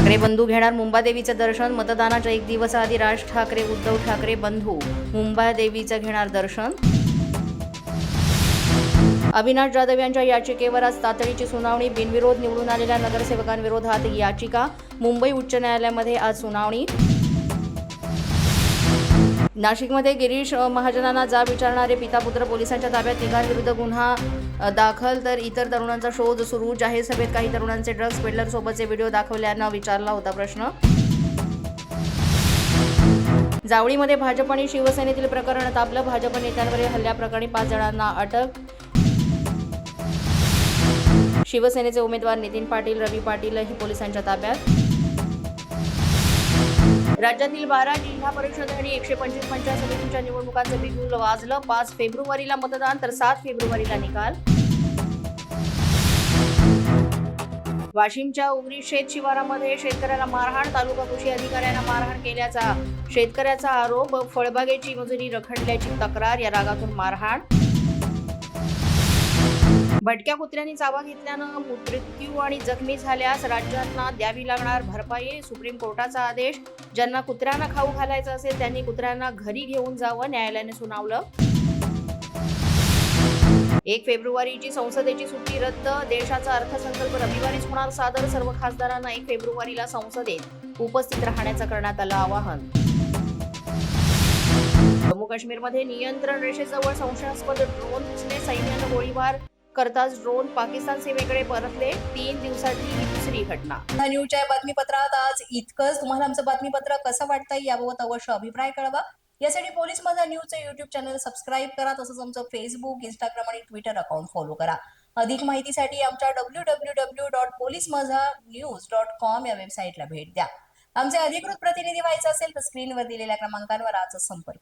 ठाकरे बंधू घेणार मुंबादेवीचं दर्शन. मतदानाच्या एक दिवस आधी राज ठाकरे उद्धव ठाकरे बंधू मुंबादेवीचं घेणार दर्शन. अविनाश जाधव यांच्या याचिकेवर आज तातडीची सुनावणी. बिनविरोध निवडून आलेल्या नगरसेवकांविरोधात याचिका. मुंबई उच्च न्यायालयामध्ये आज सुनावणी. नाशिकमध्ये गिरीश महाजनांना जाब विचारणारे पिता-पुत्र पोलिसांच्या ताब्यात. तिघांविरुद्ध गुन्हा दाखल तर इतर तरुणांचा शोध सुरू. जाहीर सभेत काही तरुणांचे ड्रग्ज पेडलर सोबतचे व्हिडिओ दाखवल्यानं विचारला होता प्रश्न. जावळीमध्ये भाजप आणि शिवसेनेतील प्रकरण तापलं. भाजप नेत्यांवरील हल्ल्याप्रकरणी 5 जणांना अटक. शिवसेनेचे उमेदवार नितीन पाटील, रवी पाटीलही पोलिसांच्या ताब्यात. राज्यातील 12 जिल्हा परिषद आणि 125 पंचायत समितींच्या निवडणुकांचं बिगुल वाजलं. 5 फेब्रुवारीला मतदान तर 7 फेब्रुवारीला निकाल. वाशिमच्या उमरी शेत शिवारामध्ये शेतकऱ्याला मारहाण. तालुका कृषी अधिकाऱ्यांना मारहाण केल्याचा शेतकऱ्याचा आरोप. फळबागेची मजुरी रखडल्याची तक्रार. या रागातून मारहाण. भटक्या कुत्र्यांनी चावा घेतल्यानं मृत्यू आणि जखमी झाल्यास राज्यांना द्यावी लागणार भरपाई. सुप्रीम कोर्टाचा आदेश. ज्यांना कुत्र्यांना खाऊ घालायचं असेल त्यांनी कुत्र्यांना घरी घेऊन जावं. न्यायालयाने सुनावलं. 1 फेब्रुवारीची संसदेची सुट्टी रद्द. देशाचा अर्थसंकल्प रविवारीच होणार सादर. सर्व खासदारांना 1 फेब्रुवारीला संसदेत उपस्थित राहण्याचं करण्यात आलं आवाहन. जम्मू काश्मीरमध्ये नियंत्रण रेषेजवळ संशयास्पद ड्रोन दिसले. सैन्यानं गोळीबार करताच ड्रोन पाकिस्तान सीमेकडे परतले. 3 दिवसातली ही दुसरी घटना. न्यूजच्या बातमीपत्रात आज इतकंच. तुम्हाला आमचं बातमीपत्र कसं वाटतंय याबाबत अवश्य अभिप्राय कळवा. यासाठी पोलीस माझा न्यूजचं युट्यूब चॅनल सबस्क्राईब करा. तसंच आमचं फेसबुक, इंस्टाग्राम आणि ट्विटर अकाउंट फॉलो करा. अधिक माहितीसाठी आमच्या www.policemazanews.com या वेबसाईटला भेट द्या. आमचे अधिकृत प्रतिनिधी व्हायचं असेल तर स्क्रीनवर दिलेल्या क्रमांकांवर आजच संपर्क